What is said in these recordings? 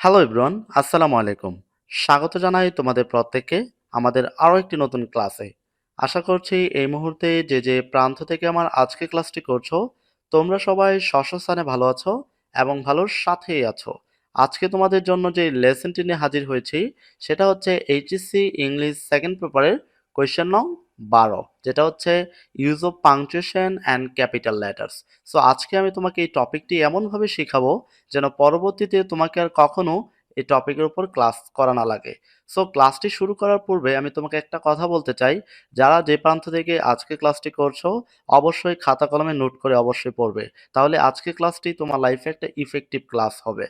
Hello everyone, আসসালামু আলাইকুম। স্বাগত জানাই তোমাদের প্রত্যেককে আমাদের আরও একটি নতুন ক্লাসে। আশা করছি এই মুহূর্তে যে প্রান্ত থেকে আমার আজকে ক্লাসটি করছো, তোমরা সবাই স্বস্থানে ভালো আছো এবং ভালোর সাথেই আছো। আজকে তোমাদের জন্য যে লেসনটি নিয়ে হাজির হয়েছি সেটা হচ্ছে এইচএসসি ইংলিশ সেকেন্ড পেপারের কোয়েশ্চেন নং 12, যেটা হচ্ছে use of punctuation and capital letters. So আজকে আমি তোমাকে এই টপিকটি এমনভাবে শেখাবো যেন পরবর্তীতে তোমাকে আর কখনো এই টপিকের উপর ক্লাস করা না লাগে। সো ক্লাসটি শুরু করার পূর্বে আমি তোমাকে একটা কথা বলতে চাই, যারা যে প্রান্ত থেকে আজকে ক্লাসটি করছো অবশ্যই খাতা কলমে নোট করে অবশ্যই পড়বে, তাহলে আজকে ক্লাসটি তোমার লাইফে একটা ইফেক্টিভ ক্লাস হবে।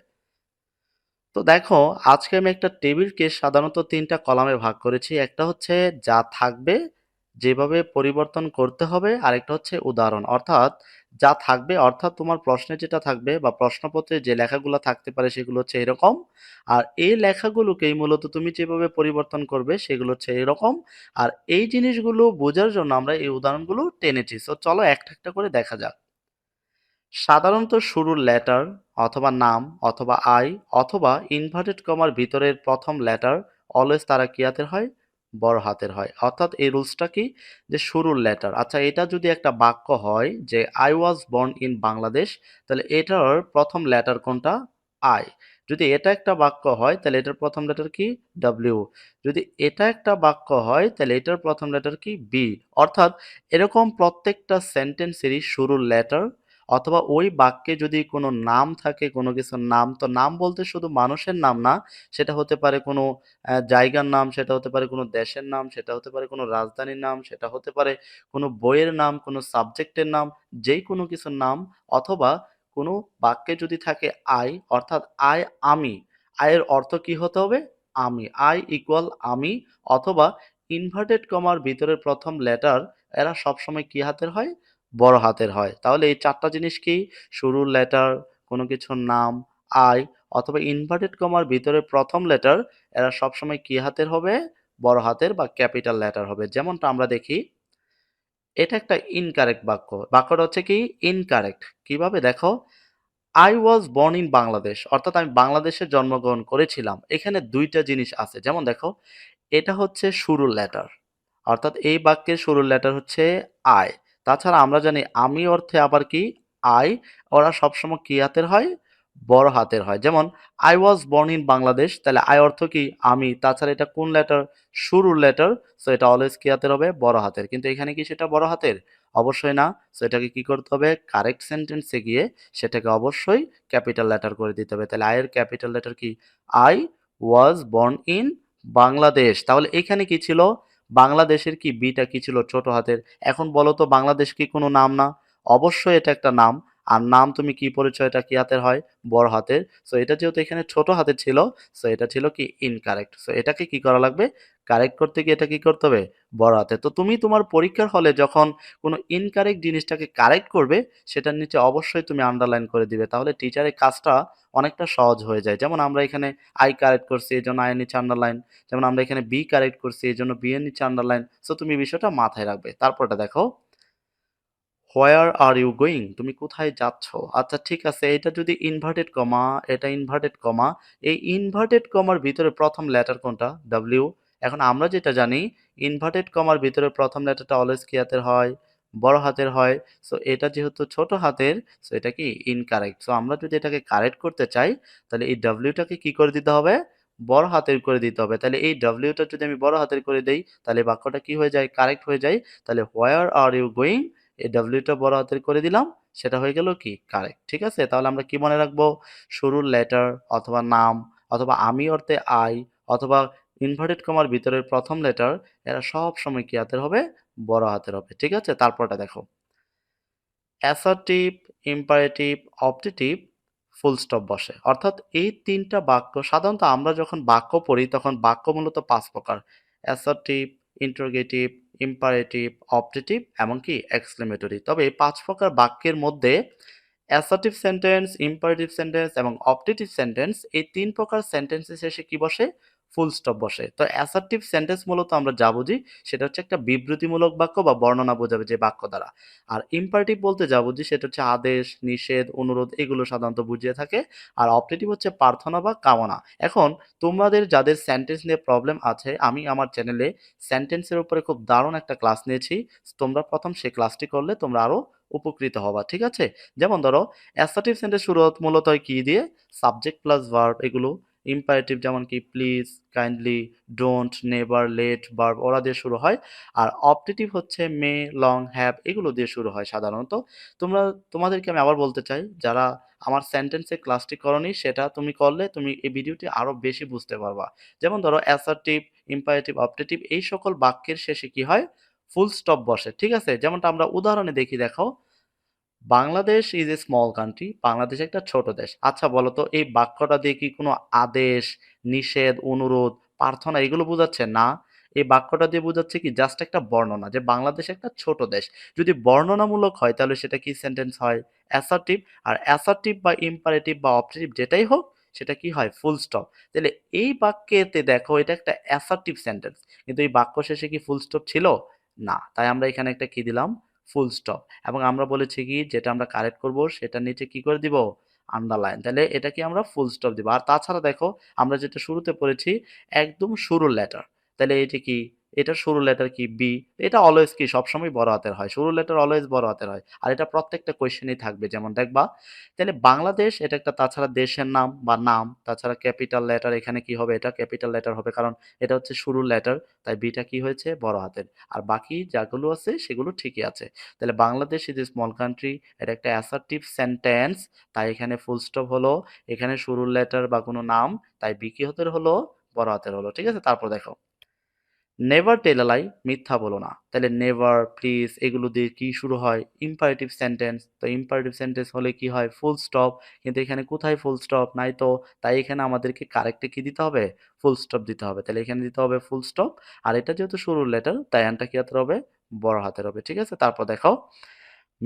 তো দেখো, আজকে আমি একটা টেবিলকে সাধারণত তিনটা কলামে ভাগ করেছি। একটা হচ্ছে যা থাকবে, যেভাবে পরিবর্তন করতে হবে, আরেকটা হচ্ছে উদাহরণ। অর্থাৎ যা থাকবে অর্থাৎ তোমার প্রশ্নে যেটা থাকবে বা প্রশ্নপত্রে যে লেখাগুলো থাকতে পারে সেগুলো হচ্ছে এরকম, আর এই লেখাগুলোকেই মূলত তুমি যেভাবে পরিবর্তন করবে সেগুলো হচ্ছে এরকম। আর এই জিনিসগুলো বোঝার জন্য আমরা এই উদাহরণগুলো টেনেছি। সো চলো একটা একটা করে দেখা যাক। সাধারণত শুরুর লেটার অথবা নাম অথবা আই অথবা ইনভার্টেড কমার ভিতরের প্রথম লেটার অলওয়েজ তারা কি হাতের হয়? বড় হাতের হয়। অর্থাৎ এই রুলসটা কি, যে শুরুর লেটার, আচ্ছা এটা যদি একটা বাক্য হয় যে I was born in Bangladesh, তাহলে এটার প্রথম লেটার কোনটা? আই। যদি এটা একটা বাক্য হয় তাহলে এটার প্রথম লেটার কি? ডব্লিউ। যদি এটা একটা বাক্য হয় তাহলে এটার প্রথম লেটার কি? বি। অর্থাৎ এরকম প্রত্যেকটা সেন্টেন্সেরই শুরুর লেটার অথবা ওই বাক্যে যদি কোনো নাম থাকে, কোনো কিছুর নাম, তো নাম বলতে শুধু মানুষের নাম না, সেটা হতে পারে কোনো জায়গার নাম, সেটা হতে পারে কোনো দেশের নাম, সেটা হতে পারে কোনো রাজধানীর নাম, সেটা হতে পারে কোনো বইয়ের নাম, কোনো সাবজেক্টের নাম, যেই কোনো কিছুর নাম। অথবা কোনো বাক্যে যদি থাকে আই, অর্থাৎ আই আমি, আয়ের অর্থ কি হতে হবে? আমি, আই ইকুয়াল আমি। অথবা ইনভার্টেড কমার ভিতরের প্রথম লেটার এরা সবসময় কি হাতের হয়? বড় হাতের হয়। তাহলে এই চারটা জিনিস কি? শুরুর লেটার, কোনো কিছুর নাম, আই অথবা ইনভার্টেড কমার ভিতরে প্রথম লেটার, এরা সবসময় কি হাতের হবে? বড় হাতের বা ক্যাপিটাল লেটার হবে। যেমনটা আমরা দেখি, এটা একটা ইনকারেক্ট বাক্য। বাক্যটা হচ্ছে কি? ইনকারেক্ট। কিভাবে দেখো, I was born in Bangladesh, অর্থাৎ আমি বাংলাদেশে জন্মগ্রহণ করেছিলাম। এখানে দুইটা জিনিস আছে। যেমন দেখো, এটা হচ্ছে শুরুর লেটার, অর্থাৎ এই বাক্যের শুরুর লেটার হচ্ছে আই। তাছাড়া আমরা জানি আমি অর্থে আবার কি? আই। ওরা সবসময় কি হাতের হয়? বড় হাতের হয়। যেমন I was born in Bangladesh, তাহলে আই অর্থ কি? আমি। তাছাড়া এটা কোন লেটার? শুরুর লেটার। সো এটা অলওয়েজ কি হাতের হবে? বড় হাতের। কিন্তু এখানে কি সেটা বড় হাতের? অবশ্যই না। সো এটাকে কি করতে হবে? কারেক্ট সেন্টেন্সে গিয়ে সেটাকে অবশ্যই ক্যাপিটাল লেটার করে দিতে হবে। তাহলে আয়ের ক্যাপিটাল লেটার কি? I was born in Bangladesh. তাহলে এখানে কি ছিল? বাংলাদেশের কি বিটা কি ছিল? ছোট হাতের। এখন বলো তো, বাংলাদেশ কি কোনো নাম না? অবশ্যই এটা একটা নাম। আর নাম তুমি কি পড়েছো? এটা কি হাতের হয়? বড় হাতের। সো এটা যেহেতু এখানে ছোট হাতের ছিল, সো এটা ছিল কি? ইনকারেক্ট। সো এটাকে কি করা লাগবে? কারেক্ট করতে গিয়ে এটা কি করতে হবে? বড় হাতে। তো তুমি তোমার পরীক্ষার হলে যখন কোনো ইনকারেক্ট জিনিসটাকে কারেক্ট করবে, সেটার নিচে অবশ্যই তুমি আন্ডারলাইন করে দিবে। তাহলে টিচারের কাজটা অনেকটা সহজ হয়ে যায়। যেমন আমরা এখানে আই কারেক্ট করছি, এজন্য আই এর নিচে আন্ডারলাইন। যেমন আমরা এখানে বি কারেক্ট করছি, এই জন্য বি এর নিচে আন্ডারলাইন। সো তুমি বিষয়টা মাথায় রাখবে। তারপরটা দেখো, হোয়ার আর ইউ গোয়িং, তুমি কোথায় যাচ্ছ? আচ্ছা ঠিক আছে, এটা যদি ইনভার্টেড কমা, এটা ইনভার্টেড কমা, এই ইনভার্টেড কমার ভিতরে প্রথম লেটার কোনটা? ডব্লিউ। এখন আমরা যেটা জানি, ইনভার্টেড কমার ভিতরে প্রথম লেটারটা অলওয়েজ কি হাতের হয়? বড় হাতের হয়। সো এটা যেহেতু ছোট হাতের, সো এটা কি? ইনকারেক্ট। সো আমরা যদি এটাকে কারেক্ট করতে চাই, তাহলে এই ডব্লিউটাকে কি করে দিতে হবে? বড় হাতের করে দিতে হবে। তাহলে এই ডব্লিউটা যদি আমি বড় হাতের করে দেই, তাহলে বাক্যটা কি হয়ে যায়? কারেক্ট হয়ে যায়। তাহলে হোয়ার আর ইউ গোয়িং, এই ডব্লিউটা বড় হাতের করে দিলাম, সেটা হয়ে গেল কি? কারেক্ট। ঠিক আছে, তাহলে আমরা কি মনে রাখবো? শুরুর লেটার অথবা নাম অথবা আমি অর্থে আই অথবা ইনভার্টেড কমার ভিতরের প্রথম লেটার, এরা সব সময় কি হাতের হবে? বড় হাতের হবে। ঠিক আছে, তারপরটা দেখো, assertive, imperative, optative, full stop বসে। অর্থাৎ এই তিনটা বাক্য, সাধারণত আমরা যখন বাক্য পড়ি তখন বাক্য মূলত পাঁচ প্রকার: অ্যাসার্টিভ, ইন্টারোগেটিভ, ইম্পারেটিভ, অপটেটিভ এমনকি এক্সক্লেমেটরি। তবে এই পাঁচ প্রকার বাক্যের মধ্যে অ্যাসার্টিভ সেন্টেন্স, ইম্পারেটিভ সেন্টেন্স এবং অপটেটিভ সেন্টেন্স, এই তিন প্রকার সেন্টেন্সের শেষে কি বসে? ফুল স্টপ বসে। তো অ্যাসার্টিভ সেন্টেন্স মূলত আমরা যা বুঝি সেটা হচ্ছে একটা বিবৃতিমূলক বাক্য বা বর্ণনা বোঝাবে যে বাক্য দ্বারা। আর ইম্পারেটিভ বলতে যা বুঝি সেটা হচ্ছে আদেশ, নিষেধ, অনুরোধ এগুলো সাধারণত বুঝিয়ে থাকে। আর অপটেটিভ হচ্ছে প্রার্থনা বা কামনা। এখন তোমাদের যাদের সেন্টেন্স নিয়ে প্রবলেম আছে, আমি আমার চ্যানেলে সেন্টেন্সের উপরে খুব দারুণ একটা ক্লাস নিয়েছি। তোমরা প্রথম সেই ক্লাসটি করলে তোমরা আরো উপকৃত হবা, ঠিক আছে? যেমন ধরো অ্যাসার্টিভ সেন্টেন্স শুরু মূলত হয় কি দিয়ে? সাবজেক্ট প্লাস ভার্ব এগুলো। ইম্পারেটিভ যেমন কি please, kindly, don't, never, let, verb ওরা দিয়ে শুরু হয়। আর অপটেটিভ হচ্ছে মে, লং, হ্যাভ এগুলো দিয়ে শুরু হয় সাধারণত। তোমরা তোমাদেরকে আমি আবার বলতে চাই, যারা আমার সেন্টেন্সের ক্লাসটি করনি সেটা তুমি করলে তুমি এই ভিডিওটি আরো বেশি বুঝতে পারবা। যেমন ধরো অ্যাসার্টিভ, ইম্পারেটিভ, অপটেটিভ এই সকল বাক্যের শেষে কি হয়? ফুল স্টপ বসে, ঠিক আছে? যেমনটা আমরা উদাহরণে দেখি, দেখো Bangladesh is a small country, Bangladesh একটা ছোট দেশ। আচ্ছা বলো তো এই বাক্যটা দিয়ে কি কোনো আদেশ, নিষেধ, অনুরোধ, প্রার্থনা এগুলো বোঝাচ্ছে? না। এই বাক্যটা দিয়ে বোঝাচ্ছে কি জাস্ট একটা বর্ণনা যে বাংলাদেশ একটা ছোট দেশ। যদি বর্ণনামূলক হয় তাহলে সেটা কি সেন্টেন্স হয়? অ্যাসার্টিভ। আর অ্যাসার্টিভ বা ইম্পারেটিভ বা অবজেক্টিভ যেটাই হোক সেটা কি হয়? Full stop. তাহলে এই বাক্যেতে দেখো এটা একটা অ্যাসার্টিভ সেন্টেন্স, কিন্তু এই বাক্য শেষে কি ফুল স্টপ ছিল? না। তাই আমরা এখানে একটা কি দিলাম? Full stop. এবং আমরা বলেছি কি যেটা আমরা কারেক্ট করব সেটার নিচে কি করে দিব? আন্ডারলাইন। তাহলে এটা কি আমরা ফুল স্টপ দিব। আর তাছাড়া দেখো আমরা যেটা শুরুতে পড়েছি একদম শুরুর লেটার। তাহলে এটা কি? এটার শুরুর লেটার কি? বি। এটা অলওয়েজ কি সবসময় বড় হাতের হয়। শুরুর লেটার অলওয়েজ বড় হাতের হয়। আর এটা প্রত্যেকটা কোয়েশ্চেনেই থাকবে যেমন দেখবা। তাহলে বাংলাদেশ এটা একটা তাছাড়া দেশের নাম বা নাম, তাছাড়া ক্যাপিটাল লেটার এখানে কি হবে? এটা ক্যাপিটাল লেটার হবে কারণ এটা হচ্ছে শুরুর লেটার। তাই বিটা কি হয়েছে? বড় হাতের। আর বাকি যাগুলো আছে সেগুলো ঠিকই আছে। তাহলে Bangladesh is a small country এটা একটা অ্যাসার্টিভ সেন্টেন্স। তাই এখানে ফুল স্টপ হলো। এখানে শুরুর লেটার বা কোনো নাম, তাই বি কি হতে হলো? বড় হাতের হলো, ঠিক আছে? তারপর দেখো নেভার টেল আ লাই, মিথ্যা বলো না। তাহলে নেভার, প্লিজ এগুলো দিয়ে কি শুরু হয়? Imperative sentence. তো ইম্পারেটিভ সেন্টেন্স হলে কি হয়? Full stop. কিন্তু এখানে কোথায় ফুল স্টপ? নাই তো। তাই এখানে আমাদেরকে কারেক্টে কি দিতে হবে? ফুল স্টপ দিতে হবে। তাহলে এখানে দিতে হবে ফুল স্টপ। আর এটা যেহেতু শুরুর লেটার তাই আনটা কি হাতের হবে? বড় হাতের হবে, ঠিক আছে? তারপর দেখো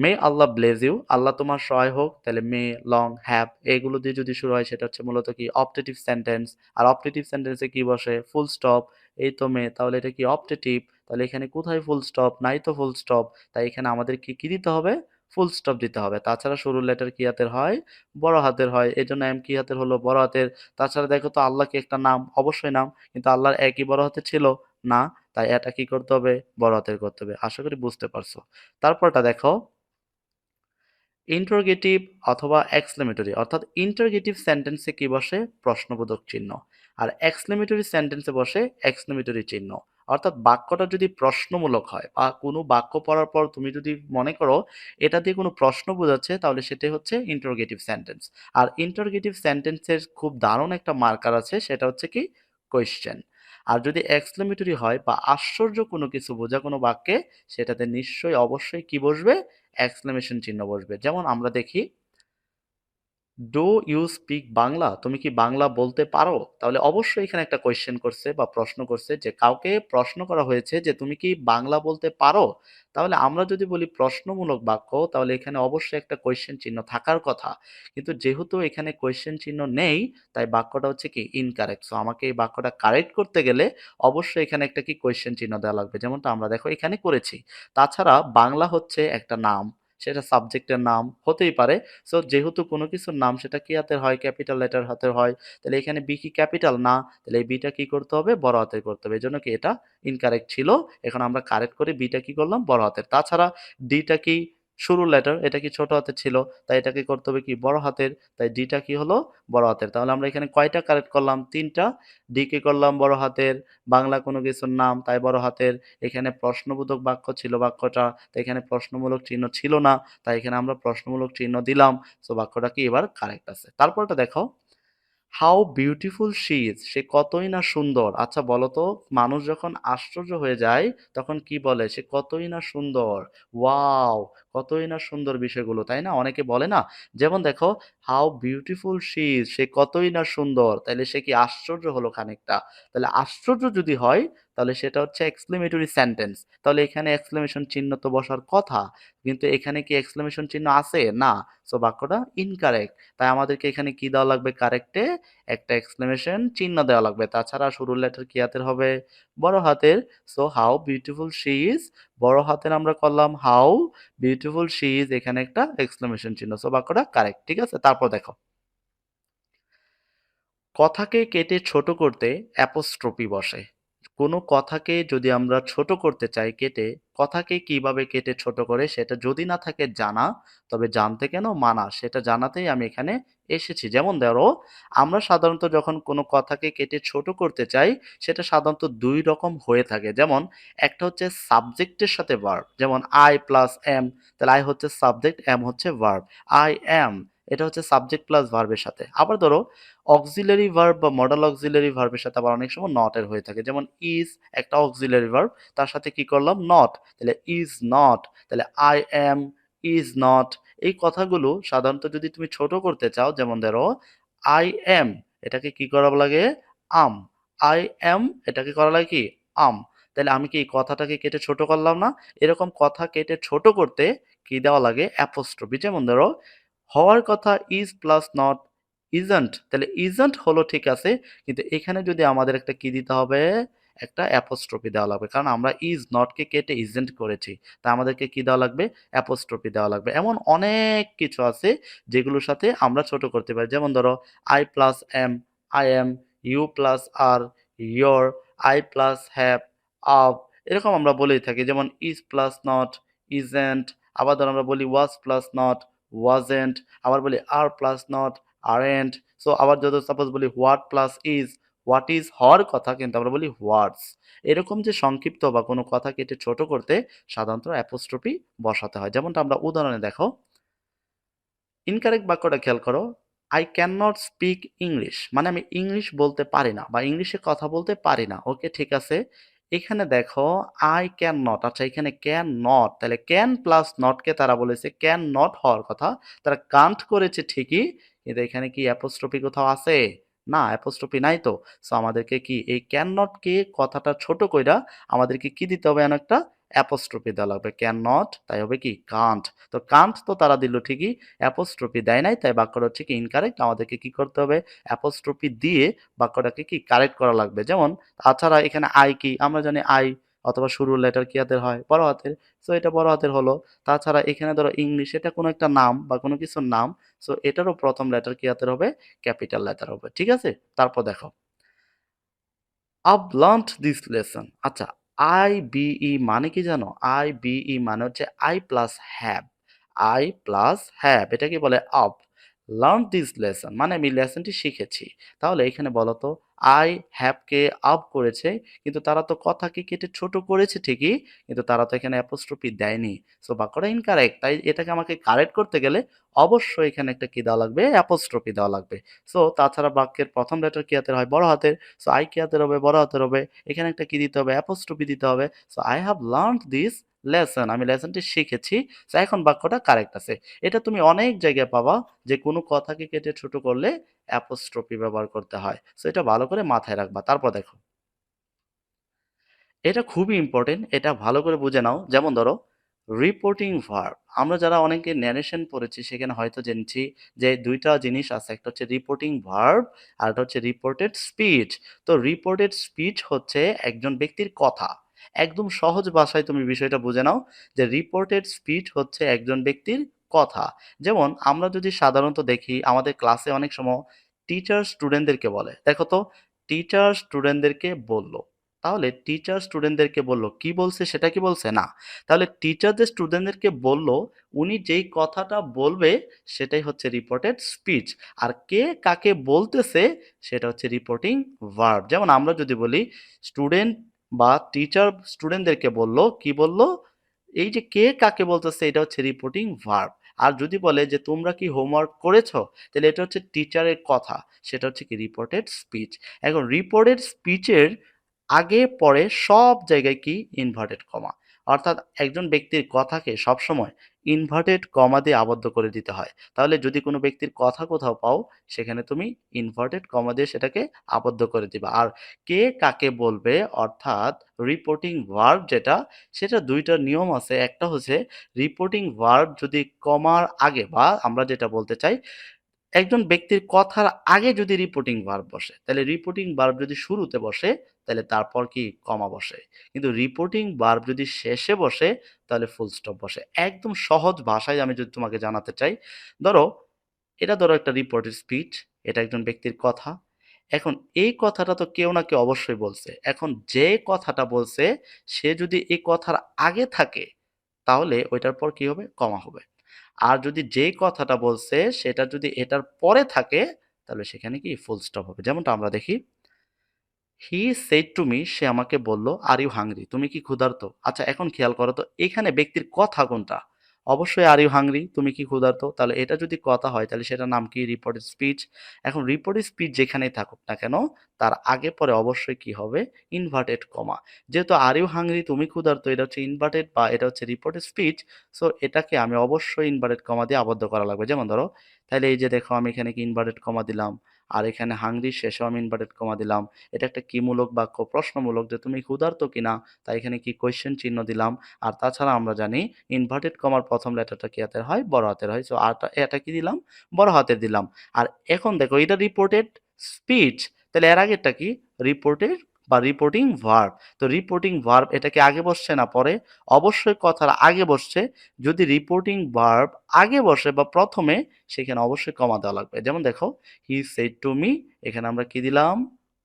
মে আল্লাহ ব্লেজ ইউ, আল্লাহ তোমার সহায় হোক। তাহলে মে, লং, হ্যাভ এগুলো দিয়ে যদি শুরু হয় সেটা হচ্ছে মূলত কি? Optative sentence. আর অপটেটিভ সেন্টেন্সে কি বসে? Full stop. এই তো মে, তাহলে এটা কি? অপটেটিভ। তাহলে এখানে কোথায় ফুল স্টপ? নাই তো ফুল স্টপ। তাই এখানে আমাদের কি কি দিতে হবে? ফুল স্টপ দিতে হবে। তাছাড়া শুরুর লেটার কি হাতের হয়? বড় হাতের হয়। এই জন্য এম কি হাতের হলো? বড় হাতের। তাছাড়া দেখো তো আল্লাহ কি একটা নাম? অবশ্যই নাম। কিন্তু আল্লাহর একই বড় হাতের ছিল? না। তাই এটা কি করতে হবে? বড় হাতের করতে হবে। আশা করি বুঝতে পারছো। তারপরটা দেখো ইন্টারোগেটিভ অথবা এক্সক্লেমেটরি, অর্থাৎ ইন্টারোগেটিভ সেন্টেন্সে কি বসে? প্রশ্নবোধক চিহ্ন। আর এক্সক্লেমেটরি সেন্টেন্সে বসে এক্সক্লেমেটরি চিহ্ন। অর্থাৎ বাক্যটা যদি প্রশ্নমূলক হয় বা কোনো বাক্য পড়ার পর তুমি যদি মনে করো এটা দিয়ে কোনো প্রশ্ন বোঝাচ্ছে তাহলে সেটাই হচ্ছে ইন্টারোগেটিভ সেন্টেন্স। আর ইন্টারোগেটিভ সেন্টেন্সের খুব দারুণ একটা মার্কার আছে সেটা হচ্ছে কি? কোয়েশ্চেন। আর যদি এক্সক্লেমেটরি হয় বা আশ্চর্য কোনো কিছু বোঝা কোনো বাক্যে সেটাতে নিশ্চয়ই অবশ্যই কি বসবে? এক্সক্লেমেশন চিহ্ন বসবে। যেমন আমরা দেখি ডু ইউ স্পিক বাংলা, তুমি কি বাংলা বলতে পারো? তাহলে অবশ্যই এখানে একটা কোয়েশ্চেন করছে বা প্রশ্ন করছে, যে কাউকে প্রশ্ন করা হয়েছে যে তুমি কি বাংলা বলতে পারো। তাহলে আমরা যদি বলি প্রশ্নমূলক বাক্য তাহলে এখানে অবশ্যই একটা কোয়েশ্চেন চিহ্ন থাকার কথা। কিন্তু যেহেতু এখানে কোয়েশ্চেন চিহ্ন নেই তাই বাক্যটা হচ্ছে কি? ইনকারেক্ট। সো আমাকে এই বাক্যটা কারেক্ট করতে গেলে অবশ্যই এখানে একটা কি? কোয়েশ্চেন চিহ্ন দেওয়া লাগবে, যেমনটা আমরা দেখো এখানে করেছি। তাছাড়া বাংলা হচ্ছে একটা নাম, সেটা সাবজেক্টের নাম হতেই পারে। সো যেহেতু কোনো কিছুর নাম সেটা কি হাতের হয়? ক্যাপিটাল লেটার হাতের হয়। তাহলে এখানে বি কি ক্যাপিটাল? না। তাহলে এই বিটা কি করতে হবে? বড় হাতের করতে হবে। এজন্য কি এটা ইনকারেক্ট ছিল। এখন আমরা কারেক্ট করে বিটা কি করলাম? বড় হাতের। তাছাড়া ডিটা কি? শুরুর লেটার, এটা কি ছোট হাতের ছিল? তাই এটাকে করতে হবে কি? বড় হাতের। তাই ডিটা কি হলো? বড় হাতের। তাহলে আমরা এখানে কয়টা কারেক্ট করলাম? ৩টা। ডি কে করলাম বড় হাতের, বাংলা কোনো কিছুর নাম তাই বড় হাতের। এখানে প্রশ্নবোধক বাক্য ছিল বাক্যটা, তাই এখানে প্রশ্নমূলক চিহ্ন ছিল না, তাই এখানে আমরা প্রশ্নমূলক চিহ্ন দিলাম। সো বাক্যটা কি এবার কারেক্ট আছে। তারপরটা দেখো হাউ বিউটিফুল শি ইজ, সে কতই না সুন্দর। আচ্ছা বলো তো মানুষ যখন আশ্চর্য হয়ে যায় তখন কি বলে? সে কতই না সুন্দর। ওয়াও, কতই না সুন্দর বিষয়গুলো, তাই না? অনেকে বলে না? যেমন দেখো হাউ বিউটিফুল শি ইজ, সে কতই না সুন্দর। তাহলে সে কি আশ্চর্য হলো খানিকটা। তাহলে আশ্চর্য যদি হয় তাহলে সেটা হচ্ছে এক্সক্লেমেটরি সেন্টেন্স। তাহলে এখানে এক্সক্লেমেশন চিহ্ন তো বসার কথা, কিন্তু এখানে কি এক্সক্লেমেশন চিহ্ন আছে? না। সো বাক্যটা ইনকারেক্ট। তাই আমাদেরকে এখানে কি দেওয়া লাগবে? কারেক্টে একটা এক্সক্লেমেশন চিহ্ন দেওয়া লাগবে। তাছাড়া শুরুর লেটার কি হাতের হবে? বড় হাতের। So how beautiful she is, বড় হাতের আমরা করলাম হাউ বিউটিফুল শি ইজ, এখানে একটা এক্সক্লেমেশন চিহ্ন। সো বাক্যটা কারেক্ট, ঠিক আছে? তারপর দেখো, কথাকে কেটে ছোট করতে অ্যাপোস্ট্রোফি বসে। কোনো কথাকে যদি আমরা ছোট করতে চাই কেটে, কথাকে কিভাবে কেটে ছোট করে সেটা যদি না থাকে জানা, তবে জানতে কেন মানা, সেটা জানাতেই আমি এখানে এসেছি। যেমন ধরো, আমরা সাধারণত যখন কোনো কথাকে কেটে ছোট করতে চাই, সেটা সাধারণত দুই রকম হয়ে থাকে। যেমন একটা হচ্ছে সাবজেক্টের সাথে ভার্ব, যেমন আই প্লাস এম, তাহলে আই হচ্ছে সাবজেক্ট, এম হচ্ছে ভার্ব। আই এম, এটা হচ্ছে সাবজেক্ট প্লাস ভার্বের সাথে। আবার ধরো অক্সিলারি ভার্ব বা মডাল অক্সিলারি ভার্বের সাথে আবার অনেক সময় নট এর হয়ে থাকে। যেমন ইজ একটা অক্সিলারি ভার্ব, তার সাথে কি করলাম? নট। তাহলে ইজ নট, তাহলে আই এম ইজ নট। এই কথাগুলো সাধারণত যদি তুমি ছোট করতে চাও, যেমন ধরো আই এম, এটাকে কি করা লাগে? আম। আই এম, এটাকে করা লাগে কি? আম। তাহলে আমি কি এই কথাটাকে কেটে ছোট করলাম না? এরকম কথা কেটে ছোট করতে কি দেওয়া লাগে? অ্যাপোস্ট্রফি। যেমন ধরো হওয়ার কথা ইজ প্লাস নট ইজন্ট, তাহলে ইজন্ট হলো ঠিক আছে, কিন্তু এখানে যদি আমাদের একটা কি দিতে হবে? একটা অ্যাপোস্ট্রফি দেওয়া লাগবে, কারণ আমরা ইজ নটকে কেটে ইজেন্ট করেছি। তা আমাদেরকে কি দেওয়া লাগবে? অ্যাপোস্ট্রফি দেওয়া লাগবে। এমন অনেক কিছু আছে যেগুলোর সাথে আমরা ছোট করতে পারি। যেমন ধরো I plus am, I am, you plus are, your, I plus have, আব, এরকম আমরা বলেই থাকি। যেমন ইজ প্লাস নট ইজেন্ট, আবার ধরো আমরা বলি ওয়াজ প্লাস নট ওয়াজেন্ট, আবার বলি আর প্লাস নট আরেন্ট। সো আবার যদি সাপোজ বলি what plus is, what is হওয়ার কথা, কিন্তু আমরা বলি হোয়াটস। এরকম যে সংক্ষিপ্ত বা কোনো কথা কেটে ছোট করতে সাধারণত অ্যাপোস্ট্রফি বসাতে হয়। যেমনটা আমরা উদাহরণে দেখো, ইনকারেক্ট বাক্যটা খেয়াল করো, I can not speak English, মানে আমি ইংলিশ বলতে পারি না বা ইংলিশে কথা বলতে পারি না। ওকে, ঠিক আছে। এখানে দেখো আই ক্যান নট, আচ্ছা এখানে ক্যান নট, তাহলে ক্যান প্লাস নটকে তারা বলেছে ক্যান নট হওয়ার কথা, তারা কান্ট করেছে ঠিকই, কিন্তু এখানে কি অ্যাপোস্ট্রফি কোথাও আছে? না, অ্যাপোস্ট্রফি নাই তো। সো আমাদেরকে কি এই ক্যান নট কে কথাটা ছোট কইরা আমাদেরকে কি দিতে হবে? একটা অ্যাপোস্ট্রফি দেওয়া লাগবে। ক্যান নট, তাই হবে কি কান্ট। তো কান্ট তো তারা দিল ঠিকই, অ্যাপোস্ট্রফি দেয় নাই, তাই বাক্যটা হচ্ছে কি ইনকারেক্ট। আমাদেরকে কি করতে হবে? অ্যাপোস্ট্রফি দিয়ে বাক্যটাকে কি কারেক্ট করা লাগবে। যেমন তাছাড়া এখানে আই কি আমরা জানি, আই অথবা শুরুর লেটার কি হাতের হয়? বড় হাতের। সো এটা বড় হাতের হলো। তাছাড়া এখানে ধরো ইংলিশ, এটা কোনো একটা নাম বা কোনো কিছুর নাম, সো এটারও প্রথম লেটার কি হাতের হবে? ক্যাপিটাল লেটার হবে, ঠিক আছে? তারপর দেখো, I've learnt this lesson, আচ্ছা আই বিই মানে কি জানো? আই বিই মানে হচ্ছে I plus have, I plus have, এটা কি বলে? আপ। লার্ন দিস লেসন মানে আমি লেসনটি শিখেছি। তাহলে এখানে বলো তো, আই হ্যাভ কে আপ করেছে, কিন্তু তারা তো কথাকে কেটে ছোট করেছে ঠিকই, কিন্তু তারা তো এখানে অ্যাপোস্ট্রফি দেয়নি। সো বাক্যটা ইনকারেক্ট। তাই এটাকে আমাকে কারেক্ট করতে গেলে অবশ্যই এখানে একটা কি দেওয়া লাগবে? অ্যাপোস্ট্রফি দেওয়া লাগবে। সো তাছাড়া বাক্যের প্রথম লেটার কি হাতের হয়? বড় হাতের। সো আই কি হাতের হবে? বড় হাতের হবে। এখানে একটা কি দিতে হবে? অ্যাপোস্ট্রফি দিতে হবে। So I have learned this lesson, আমি লেসনটি শিখেছি। সো এখন বাক্যটা কারেক্ট আছে। এটা তুমি অনেক জায়গায় পাবা যে কোনো কথাকে কেটে ছোট করলে অ্যাপোস্ট্রফি ব্যবহার করতে হয়। সো এটা ভালো করে মাথায় রাখবা। তারপর দেখো, এটা খুবই ইম্পর্টেন্ট, এটা ভালো করে বুঝে নাও। যেমন ধরো রিপোর্টিং ভার্ব, আমরা যারা অনেকে ন্যারেশন পড়েছি সেখানে হয়তো জেনেছি যে দুইটা জিনিস আছে, একটা হচ্ছে রিপোর্টিং ভার্ব আর একটা হচ্ছে রিপোর্টেড স্পিচ। তো রিপোর্টেড স্পিচ হচ্ছে একজন ব্যক্তির কথা। একদম সহজ ভাষায় তুমি বিষয়টা বুঝে নাও যে রিপোর্টেড স্পিচ হচ্ছে একজন ব্যক্তির কথা। যেমন আমরা যদি সাধারণত দেখি আমাদের ক্লাসে অনেক সময় টিচার স্টুডেন্টদেরকে বলে, দেখো তো, টিচার স্টুডেন্টদেরকে বলল, তাহলে টিচার স্টুডেন্টদেরকে বলল, কি বলছে? সেটা কি বলছে? না। তাহলে টিচার যে স্টুডেন্টদেরকে বলল, উনি যেই কথাটা বলবে সেটাই হচ্ছে রিপোর্টেড স্পিচ। আর কে কাকে বলতেছে সেটা হচ্ছে রিপোর্টিং ভার্ব। যেমন আমরা যদি বলি স্টুডেন্ট বা টিচার স্টুডেন্টদেরকে বলল, কি বলল? এই যে কে কাকে বলতেছে এটা হচ্ছে রিপোর্টিং ভার্ব। আর যদি বলে যে তোমরা কি হোমওয়ার্ক করেছো, তাহলে এটা হচ্ছে টিচারের কথা, সেটা হচ্ছে কি রিপোর্টেড স্পিচ। এখন রিপোর্টেড স্পিচের আগে পরে সব জায়গায় কি ইনভার্টেড কমা, অর্থাৎ একজন ব্যক্তির কথাকে সবসময় ইনভার্টেড কমা দিয়ে আবদ্ধ করে দিতে হয়। তাহলে যদি কোনো ব্যক্তির কথা কোথাও পাও, সেখানে তুমি ইনভার্টেড কমা দিয়ে সেটাকে আবদ্ধ করে দিবা। আর কে কাকে বলবে, অর্থাৎ রিপোর্টিং ভার্ব যেটা, সেটা দুইটা নিয়ম আছে। একটা হচ্ছে রিপোর্টিং ভার্ব যদি কমার আগে বা আমরা যেটা বলতে চাই একজন ব্যক্তির কথার আগে যদি রিপোর্টিং ভার্ব বসে, তাহলে রিপোর্টিং ভার্ব যদি শুরুতে বসে, তাহলে তারপর কি কমা বসে। কিন্তু রিপোর্টিং ভার্ব যদি শেষে বসে, তাহলে ফুল স্টপ বসে। একদম সহজ ভাষায় আমি যদি তোমাকে জানাতে চাই, ধরো ধরো একটা রিপোর্টেড স্পিচ, এটা একজন ব্যক্তির কথা। এখন এই কথাটা তো কেউ না কেউ অবশ্যই বলছে। এখন যে কথাটা বলছে সে যদি এই কথার আগে থাকে, তাহলে ওইটার পর কি হবে? কমা হবে। আর যদি যেই কথাটা বলছে সেটা যদি এটার পরে থাকে, তাহলে সেখানে কি ফুল স্টপ হবে। যেমনটা আমরা দেখি, হি সেড টু মি, সে আমাকে বলল, আর ইউ হাংরি, তুমি কি ক্ষুধার্ত। আচ্ছা, এখন খেয়াল করো তো এখানে ব্যক্তির কথা কোনটা? অবশ্যই আর ইউ হাংরি, তুমি কি ক্ষুধার্ত। তাহলে এটা যদি কথা হয় তাহলে সেটার নাম কি? Reported speech. এখন রিপোর্টেড স্পিচ যেখানেই থাকুক না কেন, তার আগে পরে অবশ্যই কি হবে? Inverted comma. যেহেতু আর ইউ হাংরি, তুমি ক্ষুধার্ত, এটা হচ্ছে ইনভার্টেড বা এটা হচ্ছে রিপোর্টেড স্পিচ, সো এটাকে আমি অবশ্যই ইনভার্টেড কমা দিয়ে আবদ্ধ করা লাগবে। যেমন ধরো, তাহলে এই যে দেখো আমি এখানে কি ইনভার্টেড কমা দিলাম, আর এখানে হাংরি শেষেও আমি ইনভার্টেড কমা দিলাম। এটা একটা কি মূলক বাক্য? প্রশ্নমূলক, যে তুমি ক্ষুধার্ত কিনা, তাই এখানে কি কোয়েশ্চেন চিহ্ন দিলাম। আর তাছাড়া আমরা জানি ইনভার্টেড কমার প্রথম লেটারটা কি হাতের হয়? বড় হাতের হয়। সো এটা কি দিলাম? বড় হাতের দিলাম। আর এখন দেখো এটা রিপোর্টেড স্পিচ, তাহলে এর আগেরটা কি? রিপোর্টেড বা রিপোর্টিং ভার্ব। তো রিপোর্টিং ভার্ব এটা কি আগে বসছে না পরে? অবশ্যই কথার আগে বসছে। যদি রিপোর্টিং ভার্ব আগে বসে বা প্রথমে, সেখানে অবশ্যই কমা দেওয়া লাগবে। যেমন দেখো, হি সেড টু মি, এখানে আমরা কি দিলাম?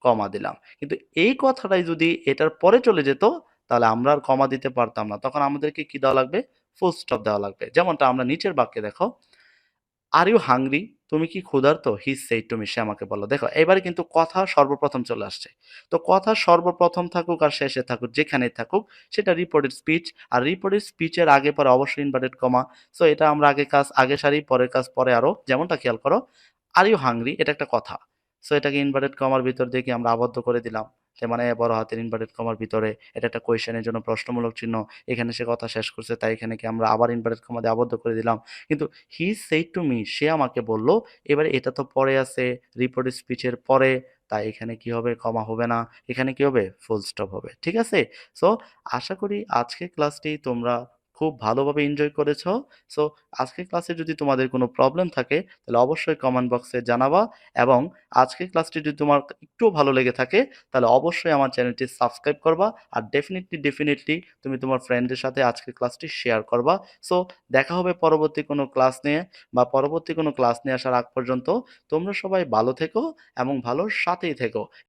কমা দিলাম। কিন্তু এই কথাটাই যদি এটার পরে চলে যেত, তাহলে আমরা আর কমা দিতে পারতাম না। তখন আমাদেরকে কি দেওয়া লাগবে? ফুল স্টপ দেওয়া লাগবে। যেমনটা আমরা নিচের বাক্যে দেখো, আর ইউ হাংরি, তুমি কি ক্ষুধার্ত? হি সেইড টু মি, সে আমাকে বলল। দেখো এবারে কিন্তু কথা সর্বপ্রথম চলে আসছে। তো কথা সর্বপ্রথম থাকুক আর শেষে থাকুক, যেখানেই থাকুক, সেটা রিপোর্টেড স্পিচ। আর রিপোর্টেড স্পিচের আগে পরে অবশ্যই ইনভার্টেড কমা। সো এটা আমরা আগে কাজ আগে সারি, পরের কাজ পরে আরো। যেমনটা খেয়াল করো, আর ইউ হাংরি, এটা একটা কথা। সো এটাকে ইনভার্টেড কমার ভিতর দিয়ে কি আমরা আবদ্ধ করে দিলাম। তার মানে বড় হাতের ইনভার্টেড কমার ভিতরে, এটা একটা কোয়েশ্চেনের জন্য প্রশ্নমূলক চিহ্ন। এখানে সে কথা শেষ করছে, তাই এখানে কি আমরা আবার ইনভার্টেড কমা দিয়ে আবদ্ধ করে দিলাম। কিন্তু হি সেইড টু মি, সে আমাকে বলল। এবারে এটা তো পরে আছে, রিপোর্টেড স্পিচের পরে, তাই এখানে কি হবে? কমা হবে না। এখানে কি হবে? ফুল স্টপ হবে। ঠিক আছে? সো আশা করি আজকের ক্লাসটি তোমরা খুব ভালোভাবে এনজয় করেছো। সো আজকের ক্লাসে যদি তোমাদের কোনো প্রবলেম থাকে, তাহলে অবশ্যই কমেন্ট বক্সে জানাবা। এবং আজকের ক্লাসটি যদি তোমার একটুও ভালো লেগে থাকে, তাহলে অবশ্যই আমার চ্যানেলটি সাবস্ক্রাইব করবা। আর ডেফিনেটলি তুমি তোমার ফ্রেন্ডদের সাথে আজকের ক্লাসটি শেয়ার করবা। সো দেখা হবে পরবর্তী কোনো ক্লাস নিয়ে, বা পরবর্তী কোনো ক্লাস নিয়ে আসার আগ পর্যন্ত তোমরা সবাই ভালো থেকো এবং ভালোর সাথেই থেকো।